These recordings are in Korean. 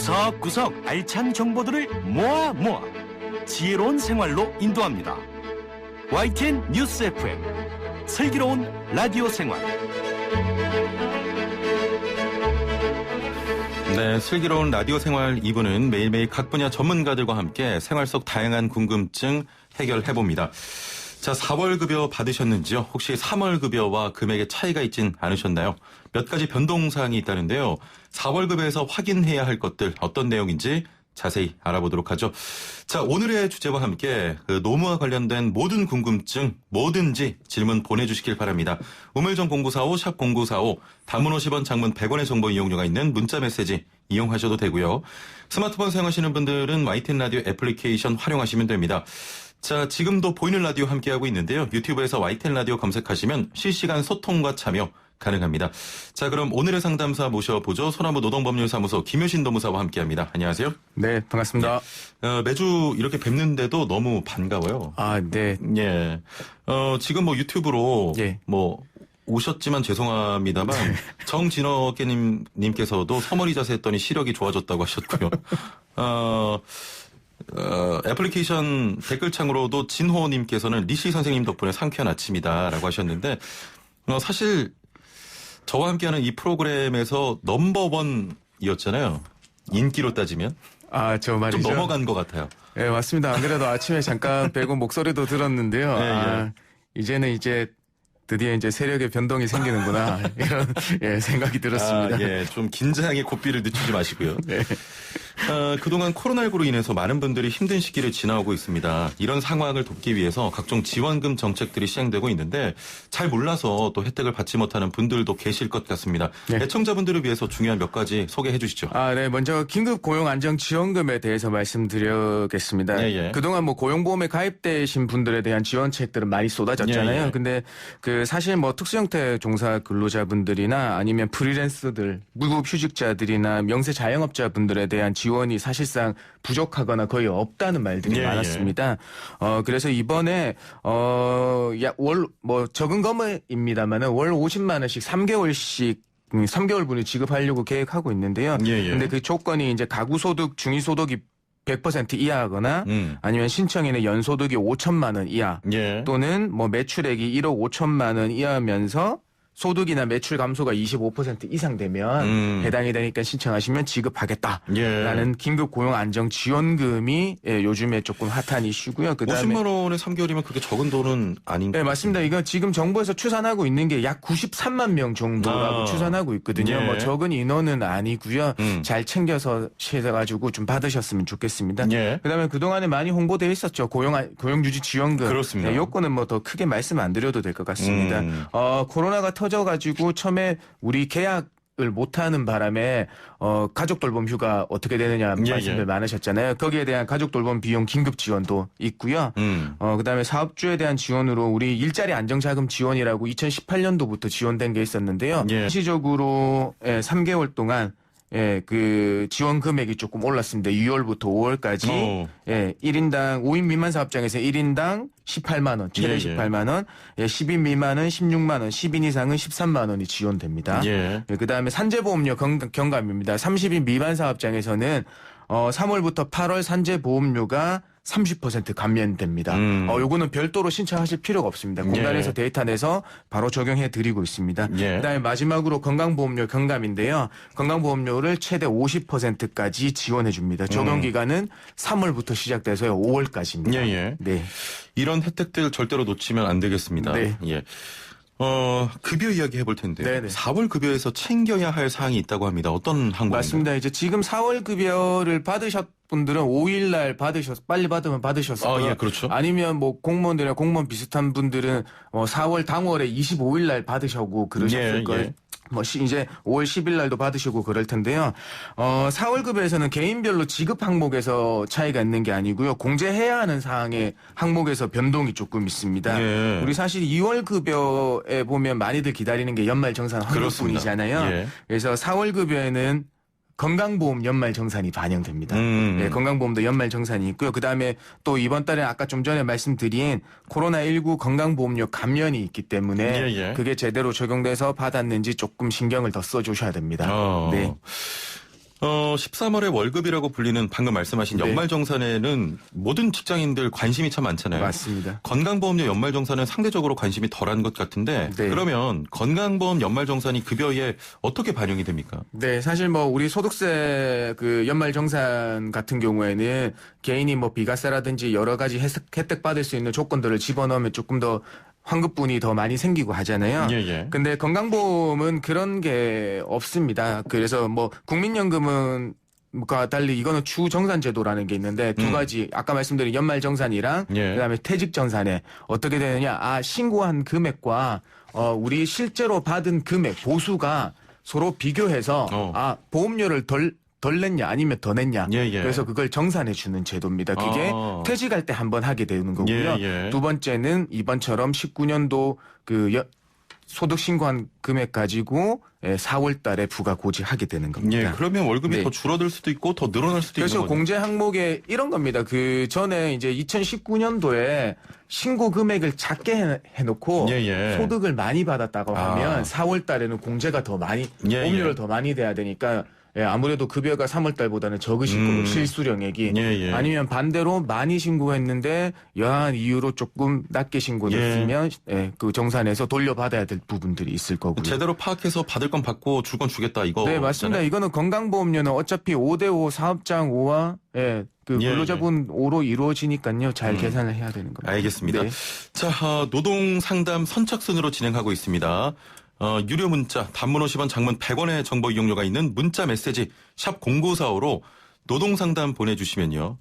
구석구석 알찬 정보들을 모아 지혜로운 생활로 인도합니다. YTN 뉴스 FM 슬기로운 라디오 생활. 네, 슬기로운 라디오 생활 2부는 매일매일 각 분야 전문가들과 함께 생활 속 다양한 궁금증 해결해봅니다. 자, 4월 급여 받으셨는지요? 혹시 3월 급여와 금액의 차이가 있진 않으셨나요? 몇 가지 변동사항이 있다는데요. 4월 급여에서 확인해야 할 것들 어떤 내용인지 자세히 알아보도록 하죠. 자, 오늘의 주제와 함께 노무와 관련된 모든 궁금증 뭐든지 질문 보내주시길 바랍니다. 우물정 0945 샵 0945 단문 50원 장문 100원의 정보 이용료가 있는 문자 메시지 이용하셔도 되고요. 스마트폰 사용하시는 분들은 YTN 라디오 애플리케이션 활용하시면 됩니다. 자, 지금도 보이는 라디오 함께하고 있는데요. 유튜브에서 YTN 라디오 검색하시면 실시간 소통과 참여 가능합니다. 자, 그럼 오늘의 상담사 모셔보죠. 소나무 노동법률사무소 김효신 노무사와 함께합니다. 안녕하세요. 네, 반갑습니다. 매주 이렇게 뵙는데도 너무 반가워요. 아, 네. 예. 지금 뭐 유튜브로 예. 뭐 오셨지만 죄송합니다만 정진호님께서도 서머리 자세 했더니 시력이 좋아졌다고 하셨고요. 애플리케이션 댓글창으로도 진호님께서는 리시 선생님 덕분에 상쾌한 아침이다라고 하셨는데 사실 저와 함께하는 이 프로그램에서 넘버원이었잖아요. 인기로 따지면. 아, 저 말이죠. 좀 넘어간 것 같아요. 네, 맞습니다. 안 그래도 아침에 잠깐 뵈고 목소리도 들었는데요. 예. 이제는 드디어 세력의 변동이 생기는구나. 이런 생각이 들었습니다. 예, 좀 긴장의 고삐를 늦추지 마시고요. 네. 그동안 코로나19로 인해서 많은 분들이 힘든 시기를 지나오고 있습니다. 이런 상황을 돕기 위해서 각종 지원금 정책들이 시행되고 있는데 잘 몰라서 또 혜택을 받지 못하는 분들도 계실 것 같습니다. 네. 애청자분들을 위해서 중요한 몇 가지 소개해 주시죠. 네. 먼저 긴급 고용 안정 지원금에 대해서 말씀드리겠습니다. 예. 그동안 고용보험에 가입되신 분들에 대한 지원책들은 많이 쏟아졌잖아요. 예. 근데 사실 특수형태 종사 근로자분들이나 아니면 프리랜서들, 무급 휴직자들이나 명세 자영업자분들에 대한 지원이 사실상 부족하거나 거의 없다는 말들이 많았습니다. 그래서 이번에 적은 금액입니다만은 월 50만 원씩 3개월씩 3개월분을 지급하려고 계획하고 있는데요. 근데 그 조건이 가구 소득, 중위 소득이 100% 이하하거나 아니면 신청인의 연소득이 5천만 원 이하 또는 매출액이 1억 5천만 원 이하면서 소득이나 매출 감소가 25% 이상 되면 해당이 되니까 신청하시면 지급하겠다라는 긴급 고용 안정 지원금이 요즘에 조금 핫한 이슈고요. 그다음에 50만 원에 3개월이면 그렇게 적은 돈은 아닌가요? 네, 맞습니다. 이거 지금 정부에서 추산하고 있는 게 약 93만 명 정도라고 추산하고 있거든요. 적은 인원은 아니고요. 잘 챙겨서 해가지고 좀 받으셨으면 좋겠습니다. 그다음에 그동안에 많이 홍보되어 있었죠. 고용유지 지원금. 그렇습니다. 네, 요건은 더 크게 말씀 안 드려도 될 것 같습니다. 코로나가 터져가지고 처음에 우리 계약을 못하는 바람에 가족 돌봄 휴가 어떻게 되느냐 말씀들 많으셨잖아요. 거기에 대한 가족 돌봄 비용 긴급 지원도 있고요. 그다음에 사업주에 대한 지원으로 우리 일자리 안정자금 지원이라고 2018년도부터 지원된 게 있었는데요. 일시적으로 3개월 동안 그 지원 금액이 조금 올랐습니다. 6월부터 5월까지 1인당 5인 미만 사업장에서 1인당 18만 원, 최대 18만 원, 10인 미만은 16만 원, 10인 이상은 13만 원이 지원됩니다. 그다음에 산재보험료 경감입니다. 30인 미만 사업장에서는 3월부터 8월 산재보험료가 30% 감면됩니다. 요거는 별도로 신청하실 필요가 없습니다. 공단에서 데이터 내서 바로 적용해 드리고 있습니다. 그다음에 마지막으로 건강보험료 경감인데요. 건강보험료를 최대 50%까지 지원해 줍니다. 적용 기간은 3월부터 시작돼서 5월까지입니다. 네. 이런 혜택들 절대로 놓치면 안 되겠습니다. 네. 급여 이야기 해볼 텐데 네네. 4월 급여에서 챙겨야 할 사항이 있다고 합니다. 어떤 항목인가요? 맞습니다. 지금 4월 급여를 받으셨 분들은 5일날 빨리 받으면 받으셨어요. 그렇죠. 아니면 공무원들이나 공무원 비슷한 분들은 4월 당월에 25일날 받으셔고 그러셨을 거예요. 이제 5월 10일 날도 받으시고 그럴 텐데요. 4월 급여에서는 개인별로 지급 항목에서 차이가 있는 게 아니고요. 공제해야 하는 사항의 항목에서 변동이 조금 있습니다. 우리 사실 2월 급여에 보면 많이들 기다리는 게 연말정산 환급분이잖아요. 그래서 4월 급여에는 건강보험 연말정산이 반영됩니다. 건강보험도 연말정산이 있고요. 그다음에 또 이번 달에 아까 좀 전에 말씀드린 코로나19 건강보험료 감면이 있기 때문에 그게 제대로 적용돼서 받았는지 조금 신경을 더 써주셔야 됩니다. 네. 13월의 월급이라고 불리는 방금 말씀하신 네. 연말정산에는 모든 직장인들 관심이 참 많잖아요. 맞습니다. 건강보험료 연말정산은 상대적으로 관심이 덜한 것 같은데 네. 그러면 건강보험 연말정산이 급여에 어떻게 반영이 됩니까? 네, 사실 뭐 우리 소득세 그 연말정산 같은 경우에는 개인이 뭐 비과세라든지 여러 가지 혜택 받을 수 있는 조건들을 집어넣으면 조금 더 환급분이 더 많이 생기고 하잖아요. 예. 근데 건강보험은 그런 게 없습니다. 그래서 뭐 국민연금은 과 달리 이거는 추정산제도라는 게 있는데 두 가지 아까 말씀드린 연말정산이랑 예. 그다음에 퇴직정산에 어떻게 되느냐 신고한 금액과 우리 실제로 받은 금액 보수가 서로 비교해서 보험료를 덜 냈냐 아니면 더 냈냐 예. 그래서 그걸 정산해 주는 제도입니다. 그게 퇴직할 때 한 번 하게 되는 거고요. 예. 두 번째는 이번처럼 19년도 소득 신고한 금액 가지고 4월 달에 부가 고지하게 되는 겁니다. 예, 그러면 월급이 네. 더 줄어들 수도 있고 더 늘어날 수도 있는 그래서 거죠. 공제 항목에 이런 겁니다. 그 전에 이제 2019년도에 신고 금액을 작게 해놓고 예. 소득을 많이 받았다고 하면 4월 달에는 공제가 더 많이 보험료를 더 많이 돼야 되니까 아무래도 급여가 3월 달보다는 적으실 거고 실수령액이 아니면 반대로 많이 신고했는데 여한 이유로 조금 낮게 신고했으면 그 정산해서 돌려받아야 될 부분들이 있을 거고요. 제대로 파악해서 받을 건 받고 줄 건 주겠다 이거. 네, 맞습니다. 이거는 건강보험료는 어차피 5대5 사업장 5와 그 근로자분 5로 이루어지니까요. 잘 계산을 해야 되는 겁니다. 알겠습니다. 네. 자, 노동 상담 선착순으로 진행하고 있습니다. 유료 문자, 단문 50원, 장문 100원의 정보 이용료가 있는 문자 메시지 샵 0945로 노동 상담 보내주시면요.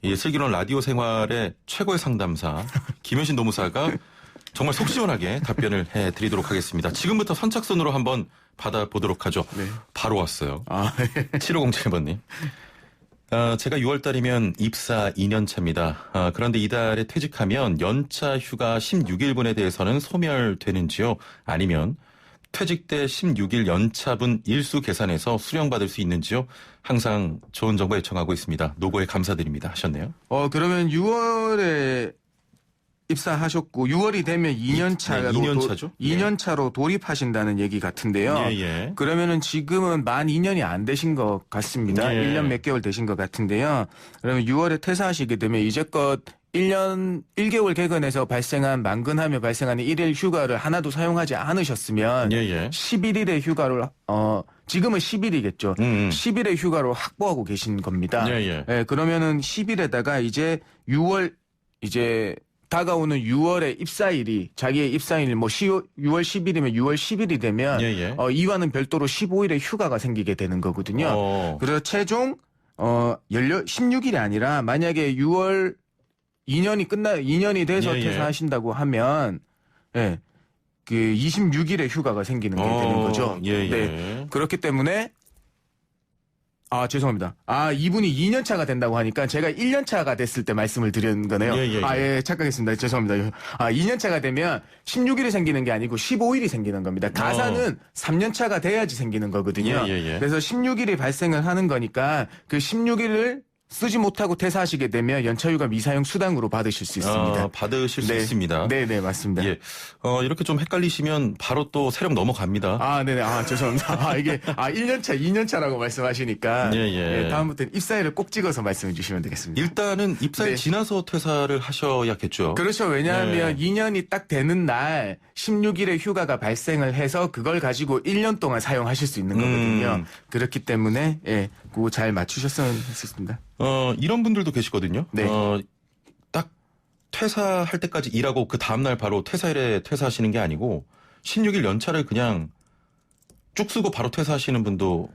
이 슬기로운 라디오 생활의 최고의 상담사 김현신 노무사가 정말 속 시원하게 답변을 해드리도록 하겠습니다. 지금부터 선착순으로 한번 받아보도록 하죠. 네. 바로 왔어요. 7507번님. 제가 6월달이면 입사 2년 차입니다. 그런데 이달에 퇴직하면 연차 휴가 16일분에 대해서는 소멸되는지요? 아니면 퇴직 때 16일 연차분 일수 계산해서 수령받을 수 있는지요? 항상 좋은 정보 요청하고 있습니다. 노고에 감사드립니다. 하셨네요. 그러면 6월에 입사하셨고 6월이 되면 2년 차로 2년 차죠? 2년 차로 돌입하신다는 얘기 같은데요. 그러면은 지금은 만 2년이 안 되신 것 같습니다. 1년 몇 개월 되신 것 같은데요. 그러면 6월에 퇴사하시게 되면 이제껏 1년 1개월 개근에서 발생한 만근하며 발생하는 1일 휴가를 하나도 사용하지 않으셨으면 11일의 휴가를 지금은 10일이겠죠. 10일의 휴가로 확보하고 계신 겁니다. 그러면은 10일에다가 이제 6월 이제 다가오는 6월의 입사일이 자기의 입사일 뭐 6월 10일이면 6월 10일이 되면 이와는 별도로 15일의 휴가가 생기게 되는 거거든요. 그래서 최종 16일이 아니라 만약에 6월 2년이 돼서 퇴사하신다고 하면 그 26일의 휴가가 생기는 게 되는 거죠. 네. 그렇기 때문에 죄송합니다. 이분이 2년 차가 된다고 하니까 제가 1년 차가 됐을 때 말씀을 드린 거네요. 착각했습니다. 죄송합니다. 2년 차가 되면 16일이 생기는 게 아니고 15일이 생기는 겁니다. 가사는 3년 차가 돼야지 생기는 거거든요. 그래서 16일이 발생을 하는 거니까 그 16일을 쓰지 못하고 퇴사하시게 되면 연차휴가 미사용 수당으로 받으실 수 있습니다. 받으실 수 있습니다. 네, 맞습니다. 이렇게 좀 헷갈리시면 바로 또 세력 넘어갑니다. 네네. 죄송합니다. 이게 1년 차, 2년 차라고 말씀하시니까 다음부터는 입사일을 꼭 찍어서 말씀해 주시면 되겠습니다. 일단은 입사일 지나서 퇴사를 하셔야겠죠. 그렇죠. 왜냐하면 2년이 딱 되는 날 16일의 휴가가 발생을 해서 그걸 가지고 1년 동안 사용하실 수 있는 거거든요. 그렇기 때문에 그거 잘 맞추셨으면 했습니다. 이런 분들도 계시거든요. 네. 딱 퇴사할 때까지 일하고 그 다음날 바로 퇴사일에 퇴사하시는 게 아니고 16일 연차를 그냥 쭉 쓰고 바로 퇴사하시는 분도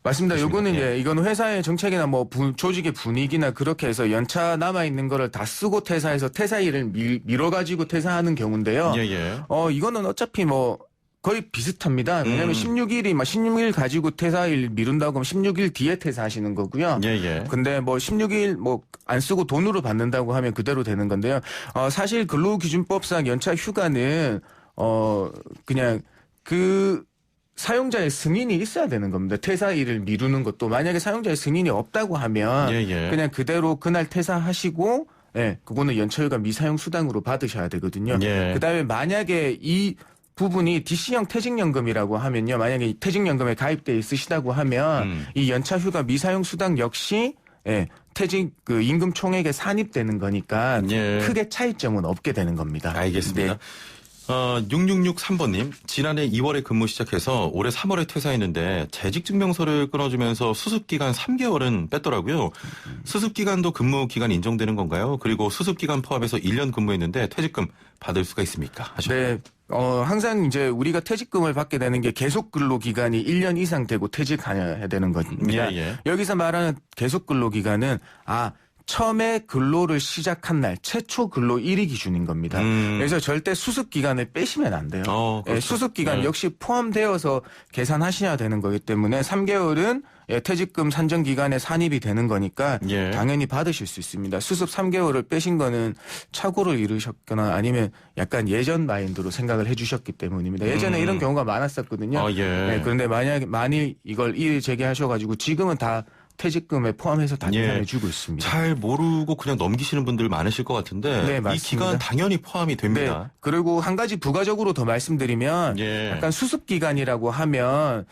맞습니다. 요거는 이건 회사의 정책이나 뭐 조직의 분위기나 그렇게 해서 연차 남아 있는 거를 다 쓰고 퇴사해서 퇴사일을 미뤄 가지고 퇴사하는 경우인데요. 이거는 어차피 뭐 거의 비슷합니다. 왜냐하면 16일 가지고 퇴사일 미룬다고 하면 16일 뒤에 퇴사하시는 거고요. 근데 뭐 16일 뭐 안 쓰고 돈으로 받는다고 하면 그대로 되는 건데요. 사실 근로기준법상 연차 휴가는 그냥 그 사용자의 승인이 있어야 되는 겁니다. 퇴사일을 미루는 것도 만약에 사용자의 승인이 없다고 하면 그냥 그대로 그날 퇴사하시고 그거는 연차휴가 미사용 수당으로 받으셔야 되거든요. 그다음에 만약에 이 부분이 DC형 퇴직연금이라고 하면요. 만약에 퇴직연금에 가입돼 있으시다고 하면 이 연차휴가 미사용 수당 역시 예, 퇴직 그 임금 총액에 산입되는 거니까 예. 크게 차이점은 없게 되는 겁니다. 알겠습니다. 네. 6663번님, 지난해 2월에 근무 시작해서 올해 3월에 퇴사했는데 재직증명서를 끊어주면서 수습기간 3개월은 뺐더라고요. 수습기간도 근무기간 인정되는 건가요? 그리고 수습기간 포함해서 1년 근무했는데 퇴직금 받을 수가 있습니까? 하셨나요? 네. 항상 이제 우리가 퇴직금을 받게 되는 게 계속 근로 기간이 1년 이상 되고 퇴직해야 되는 겁니다. 예, 예. 여기서 말하는 계속 근로 기간은 처음에 근로를 시작한 날 최초 근로 1위 기준인 겁니다. 그래서 절대 수습 기간을 빼시면 안 돼요. 그렇죠. 수습 기간 네. 역시 포함되어서 계산하셔야 되는 거기 때문에 3개월은 퇴직금 산정 기간에 산입이 되는 거니까 예. 당연히 받으실 수 있습니다. 수습 3개월을 빼신 거는 착오를 이루셨거나 아니면 약간 예전 마인드로 생각을 해주셨기 때문입니다. 예전에 이런 경우가 많았었거든요. 예. 네, 그런데 많이 이걸 이의 제기하셔가지고 지금은 다 퇴직금에 포함해서 다 계산해주고 있습니다. 잘 모르고 그냥 넘기시는 분들 많으실 것 같은데 네, 이 맞습니다. 기간 당연히 포함이 됩니다. 네. 그리고 한 가지 부가적으로 더 말씀드리면 예. 약간 수습 기간이라고 하면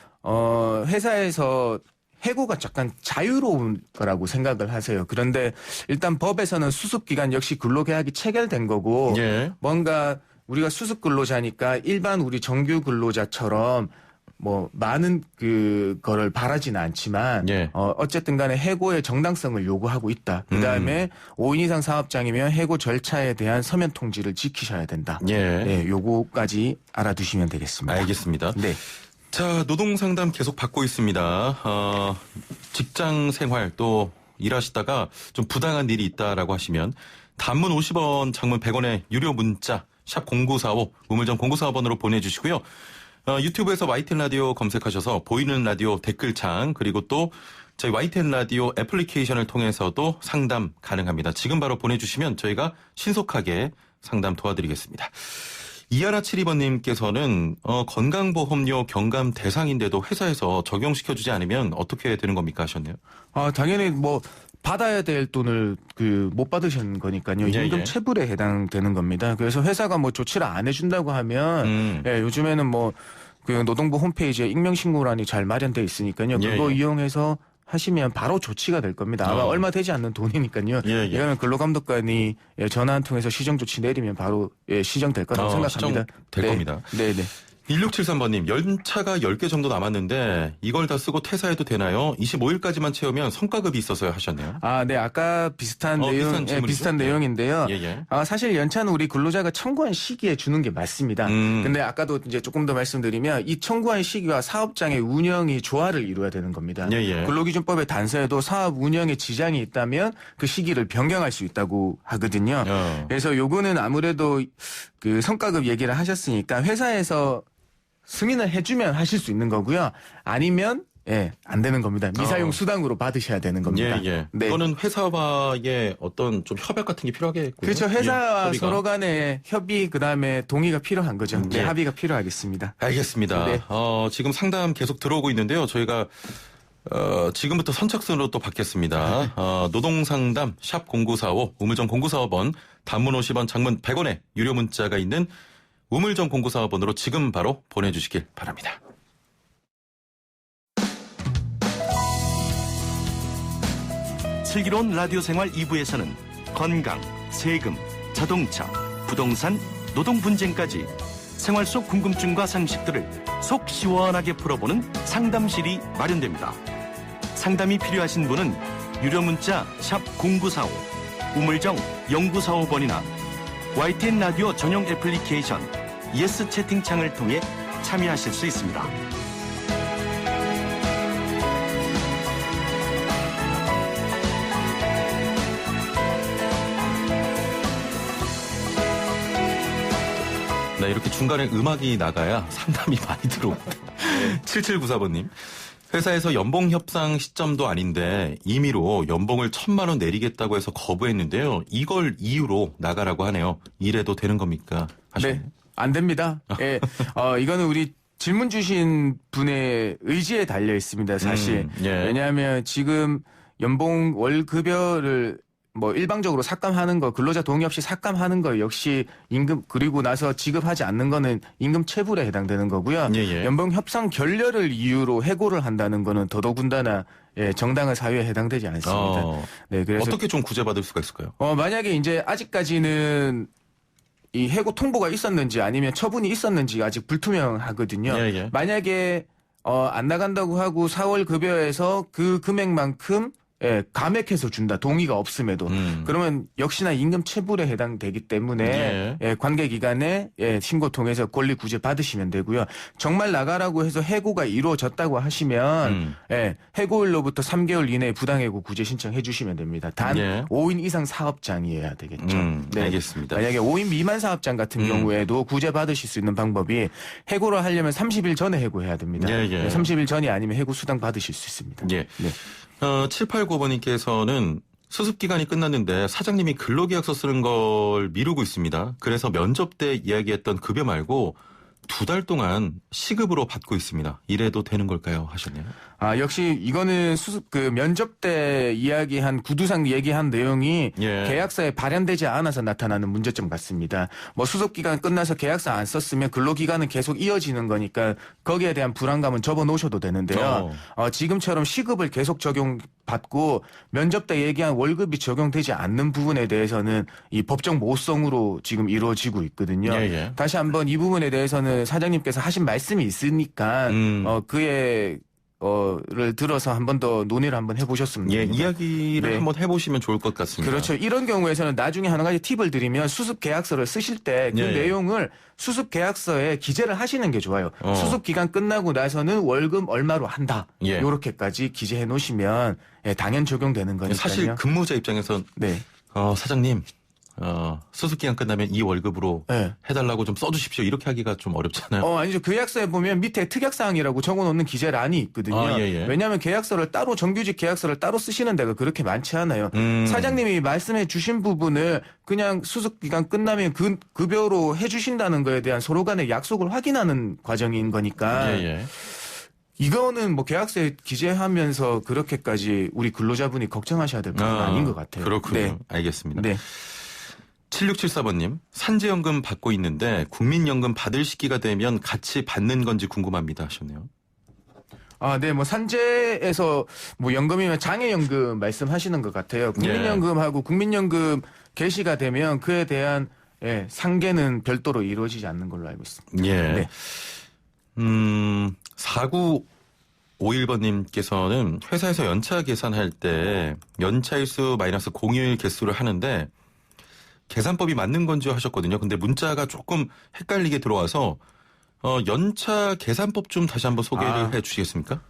회사에서 해고가 약간 자유로운 거라고 생각을 하세요. 그런데 일단 법에서는 수습 기간 역시 근로계약이 체결된 거고 예. 뭔가 우리가 수습 근로자니까 일반 우리 정규 근로자처럼 뭐 많은 그거를 바라지는 않지만 예. 어쨌든 간에 해고의 정당성을 요구하고 있다. 그다음에 5인 이상 사업장이면 해고 절차에 대한 서면 통지를 지키셔야 된다. 예. 네, 요거까지 알아두시면 되겠습니다. 알겠습니다. 네. 자, 노동상담 계속 받고 있습니다. 직장 생활 또 일하시다가 좀 부당한 일이 있다라고 하시면 단문 50원, 장문 100원의 유료 문자 샵 0945 우물정 0945번으로 보내주시고요. 유튜브에서 YTN 라디오 검색하셔서 보이는 라디오 댓글창 그리고 또 저희 YTN 라디오 애플리케이션을 통해서도 상담 가능합니다. 지금 바로 보내주시면 저희가 신속하게 상담 도와드리겠습니다. 이하나 72번님께서는 건강보험료 경감 대상인데도 회사에서 적용시켜주지 않으면 어떻게 되는 겁니까 하셨네요. 당연히 뭐 받아야 될 돈을 못 받으신 거니까요. 예, 임금 예. 체불에 해당되는 겁니다. 그래서 회사가 뭐 조치를 안 해준다고 하면 요즘에는 뭐 그 노동부 홈페이지에 익명신고란이 잘 마련돼 있으니까요. 그거 예. 이용해서 하시면 바로 조치가 될 겁니다. 아마 얼마 되지 않는 돈이니까요. 예. 이거는 근로감독관이 전화 한 통해서 시정 조치 내리면 바로 시정될 거라고 생각합니다. 시정될 겁니다. 네. 1673번님, 연차가 10개 정도 남았는데 이걸 다 쓰고 퇴사해도 되나요? 25일까지만 채우면 성과급이 있어서요 하셨네요. 네. 아까 비슷한 비슷한 내용인데요. 예. 사실 연차는 우리 근로자가 청구한 시기에 주는 게 맞습니다. 근데 아까도 이제 조금 더 말씀드리면 이 청구한 시기와 사업장의 운영이 조화를 이루어야 되는 겁니다. 예. 근로기준법의 단서에도 사업 운영에 지장이 있다면 그 시기를 변경할 수 있다고 하거든요. 그래서 요거는 아무래도 그 성과급 얘기를 하셨으니까 회사에서 승인을 해주면 하실 수 있는 거고요. 아니면 안 되는 겁니다. 미사용 수당으로 받으셔야 되는 겁니다. 예. 네. 이거는 회사와의 어떤 좀 협약 같은 게 필요하겠군요. 그렇죠. 회사와 협의가. 서로 간에 협의 그다음에 동의가 필요한 거죠. 네, 예. 합의가 필요하겠습니다. 알겠습니다. 네. 지금 상담 계속 들어오고 있는데요. 저희가 지금부터 선착순으로 또 받겠습니다. 노동상담 샵 0945 우물정 0945번 단문 50원 장문 100원의 유료 문자가 있는 우물정 0945번으로 지금 바로 보내주시길 바랍니다. 슬기로운 라디오 생활 2부에서는 건강, 세금, 자동차, 부동산, 노동 분쟁까지 생활 속 궁금증과 상식들을 속 시원하게 풀어보는 상담실이 마련됩니다. 상담이 필요하신 분은 유료 문자 샵 0945 우물정 0945번이나 YTN 라디오 전용 애플리케이션 예스 채팅창을 통해 참여하실 수 있습니다. 네, 이렇게 중간에 음악이 나가야 상담이 많이 들어옵니다. 7794번님. 회사에서 연봉 협상 시점도 아닌데 임의로 연봉을 1,000만 원 내리겠다고 해서 거부했는데요. 이걸 이유로 나가라고 하네요. 이래도 되는 겁니까? 하셨네요. 네, 안 됩니다. 예, 이거는 우리 질문 주신 분의 의지에 달려 있습니다. 사실 예. 왜냐하면 지금 연봉 월급여를 뭐 일방적으로 삭감하는 거, 근로자 동의 없이 삭감하는 거 역시 임금 그리고 나서 지급하지 않는 거는 임금 체불에 해당되는 거고요. 예. 연봉 협상 결렬을 이유로 해고를 한다는 거는 더더군다나 정당한 사유에 해당되지 않습니다. 네, 그래서 어떻게 좀 구제받을 수가 있을까요? 만약에 이제 아직까지는 이 해고 통보가 있었는지 아니면 처분이 있었는지가 아직 불투명하거든요. 예. 만약에 안 나간다고 하고 4월 급여에서 그 금액만큼 감액해서 준다. 동의가 없음에도. 그러면 역시나 임금 체불에 해당되기 때문에 관계 기관에 신고 통해서 권리 구제 받으시면 되고요. 정말 나가라고 해서 해고가 이루어졌다고 하시면 해고일로부터 3개월 이내에 부당해고 구제 신청해 주시면 됩니다. 단 5인 이상 사업장이어야 되겠죠. 네. 알겠습니다. 만약에 5인 미만 사업장 같은 경우에도 구제 받으실 수 있는 방법이 해고를 하려면 30일 전에 해고해야 됩니다. 30일 전이 아니면 해고 수당 받으실 수 있습니다. 네. 7895번님께서는 수습기간이 끝났는데 사장님이 근로계약서 쓰는 걸 미루고 있습니다. 그래서 면접 때 이야기했던 급여 말고 2달 동안 시급으로 받고 있습니다. 이래도 되는 걸까요? 하셨네요. 역시 이거는 면접 때 이야기한 구두상 얘기한 내용이 계약서에 발현되지 않아서 나타나는 문제점 같습니다. 뭐 수습기간 끝나서 계약서 안 썼으면 근로기간은 계속 이어지는 거니까 거기에 대한 불안감은 접어놓으셔도 되는데요. 지금처럼 시급을 계속 적용받고 면접 때 얘기한 월급이 적용되지 않는 부분에 대해서는 이 법적 모성으로 지금 이루어지고 있거든요. 다시 한번 이 부분에 대해서는 사장님께서 하신 말씀이 있으니까 그의 를 들어서 한 번 더 논의를 한번 해보셨으면 됩니다. 이야기를 한번 해보시면 좋을 것 같습니다. 그렇죠. 이런 경우에서는 나중에 한 가지 팁을 드리면 수습 계약서를 쓰실 때 그 내용을 수습 계약서에 기재를 하시는 게 좋아요. 수습 기간 끝나고 나서는 월급 얼마로 한다. 이렇게까지 기재해 놓으시면 당연 적용되는 거니까요. 사실 근무자 입장에서 사장님 수습기간 끝나면 이 월급으로 해달라고 좀 써주십시오. 이렇게 하기가 좀 어렵잖아요. 아니죠. 계약서에 보면 밑에 특약사항이라고 적어놓는 기재란이 있거든요. 왜냐하면 계약서를 따로 정규직 계약서를 따로 쓰시는 데가 그렇게 많지 않아요. 사장님이 말씀해 주신 부분을 그냥 수습기간 끝나면 그 급여로 해주신다는 거에 대한 서로 간의 약속을 확인하는 과정인 거니까 이거는 뭐 계약서에 기재하면서 그렇게까지 우리 근로자분이 걱정하셔야 될 건 아닌 것 같아요. 그렇군요. 알겠습니다. 7674번님, 산재연금 받고 있는데 국민연금 받을 시기가 되면 같이 받는 건지 궁금합니다 하셨네요. 뭐 산재에서 뭐 연금이면 장애연금 말씀하시는 것 같아요. 국민연금하고 국민연금 개시가 되면 그에 대한 상계는 별도로 이루어지지 않는 걸로 알고 있습니다. 4951번님께서는 회사에서 연차 계산할 때 연차일수 마이너스 공휴일 개수를 하는데 계산법이 맞는 건지 하셨거든요. 근데 문자가 조금 헷갈리게 들어와서 연차 계산법 좀 다시 한번 소개를 해 주시겠습니까?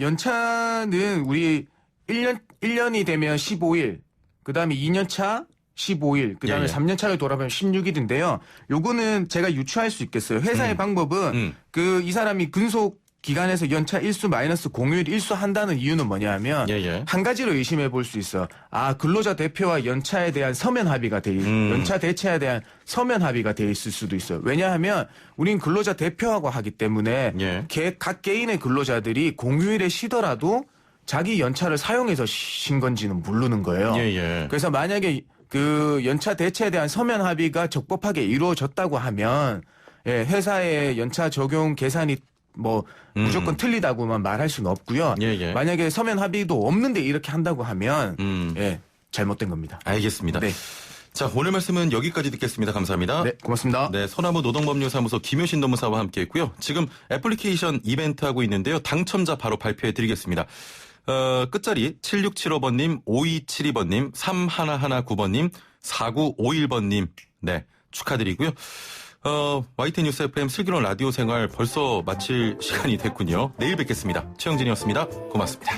연차는 우리 1년이 되면 15일, 그다음에 2년차 15일, 그다음에 3년차를 돌아보면 16일인데요. 요거는 제가 유추할 수 있겠어요. 회사의 방법은 이 사람이 근속 기간에서 연차 일수 마이너스 공휴일 일수 한다는 이유는 뭐냐면 한 가지로 의심해 볼 수 있어. 근로자 대표와 연차에 대한 서면 합의가 연차 대체에 대한 서면 합의가 돼 있을 수도 있어요. 왜냐하면 우린 근로자 대표하고 하기 때문에 각 개인의 근로자들이 공휴일에 쉬더라도 자기 연차를 사용해서 쉰 건지는 모르는 거예요. 그래서 만약에 그 연차 대체에 대한 서면 합의가 적법하게 이루어졌다고 하면 회사의 연차 적용 계산이 무조건 틀리다고만 말할 수는 없고요. 만약에 서면 합의도 없는데 이렇게 한다고 하면 잘못된 겁니다. 알겠습니다. 자, 오늘 말씀은 여기까지 듣겠습니다. 감사합니다. 네, 고맙습니다. 소나무 노동법률사무소 김효신 노무사와 함께했고요. 지금 애플리케이션 이벤트 하고 있는데요. 당첨자 바로 발표해드리겠습니다. 끝자리 7675번님, 5272번님, 3119번님, 4951번님 축하드리고요. YTN 뉴스 FM 슬기로운 라디오 생활 벌써 마칠 시간이 됐군요. 내일 뵙겠습니다. 최영진이었습니다. 고맙습니다.